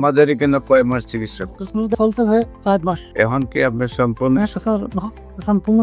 আমাদের এখানে কয় মাস চিকিৎসা চলছে ভাই 4 মাস। এখন কি আপনার সম্পূর্ণ স্যার সম্পূর্ণ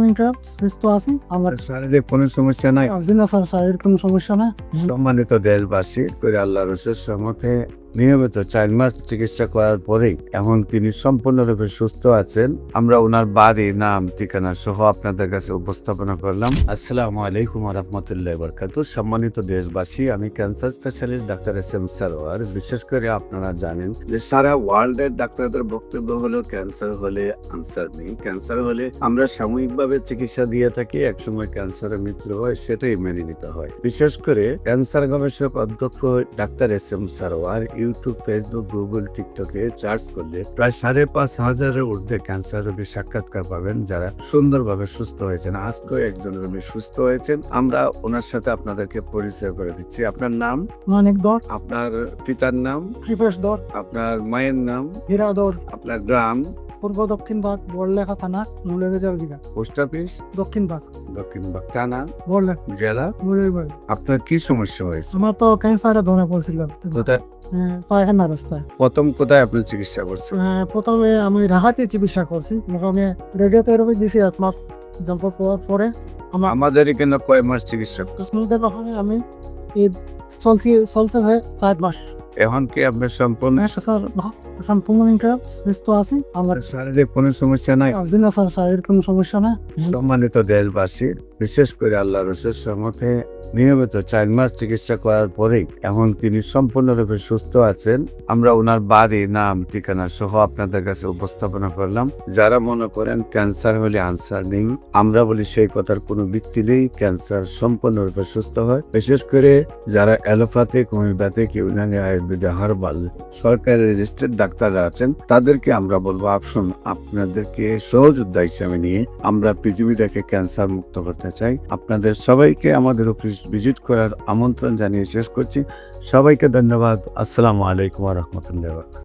সুস্থ আছি। আমার শারীরিক কোনো সমস্যা নাই? দিন স্যার শারীরিক কোনো সমস্যা না। সম্মানিত দেশবাসী, করে আল্লাহর সম্মুখে নিয়মিত 4 মাস চিকিৎসা করার পরেই এখন তিনি সম্পূর্ণরূপে সুস্থ আছেন। আমরা ওনার বাড়ি, নাম, ঠিকানা সহ আপনাদের কাছে উপস্থাপনা করলাম। আসসালামু আলাইকুম ওয়া রাহমাতুল্লাহি ওয়া বারাকাতুহু। সম্মানিত দেশবাসী, আমি cancer specialist doctor SM. Sarwar. বিশেষ করে আপনারা জানেন যে সারা ওয়ার্ল্ডের ডাক্তারদের বক্তব্য হলো ক্যান্সার হলে আনসার নেই। ক্যান্সার হলে আমরা সাময়িকভাবে চিকিৎসা দিয়ে থাকি, একসময় ক্যান্সারের মৃত্যু হয়, সেটাই মেনে নিতে হয়। বিশেষ করে ক্যান্সার গবেষক অধ্যক্ষ doctor SM. Sarwar YouTube, Facebook, Google, টিকটকে সার্চ করলে প্রায় 5,500-এর ঊর্ধ্বে ক্যান্সার রোগীর সাক্ষাৎকার পাবেন যারা সুন্দরভাবে সুস্থ হয়েছেন। আজকেও একজন রোগী সুস্থ হয়েছেন। আমরা ওনার সাথে আপনাদেরকে পরিচয় করে দিচ্ছি। আপনার নাম? অনেক দর আপনার পিতার নাম? কৃপেশ দর, আপনার মায়ের নাম? হীরা দর, আপনার গ্রাম? পূর্ব দক্ষিণ ভাগ, বড়লেখা থানা, মূলের জিগা। Post office? দক্ষিণ ভাগ, দক্ষিণ বাগ থানা, বড়লেখা, জেলা? মূলের বাড়ি। আপনার কি সমস্যা হয়েছে? আমার তো ক্যান্সারে ধরা পড়ছিল কোথায় পায়খানা রাস্তায়। প্রথম কোথায় আপনি চিকিৎসা করছেন? প্রথমে আমি ঢাকাতে চিকিৎসা করছি। আমি রেডিওথেরাপি দিয়েছি 1 মাস। তারপর পরে আমার আমাদের এখানে কয় মাস চিকিৎসা? কুসমিদের ওখানে আমি এই চলছে ভাই 4 মাস। এখন কি আপনার সম্পূর্ণ স্যার সম্পূর্ণ সুস্থ আছি। আমার শারীরিক কোনো সমস্যা নাই? দিন স্যার শারীরিক কোনো সমস্যা না। সম্মানিত দেশবাসী, বিশেষ করে আল্লাহর সম্মুখে নিয়মিত 4 মাস চিকিৎসা করার পরেই এখন তিনি সম্পূর্ণরূপে সুস্থ আছেন। আমরা ওনার বাড়ি, নাম, ঠিকানা সহ আপনাদের কাছে উপস্থাপনা করলাম। যারা মনে করেন ক্যান্সার হলে আনসার নেই, আমরা বলি সেই কথার কোনো ভিত্তি নেই। ক্যান্সার সম্পূর্ণরূপে সুস্থ হয়। বিশেষ করে যারা allopathic, homeopathic, Unani, Ayurvedic, herbal সরকারি রেজিস্টার্ড ডাক্তাররা আছেন, তাদেরকে আমরা বলবো আসুন, আপনাদেরকে সহযোদ্ধা হিসেবে নিয়ে আমরা পৃথিবীটাকে ক্যান্সার মুক্ত করতে চাই। আপনাদের সবাইকে আমাদের অফিস ভিজিট করার আমন্ত্রণ জানিয়ে শেষ করছি। সবাইকে ধন্যবাদ। আসসালামু আলাইকুম ওয়া রাহমাতুল্লাহি ওয়া বারাকাতুহু।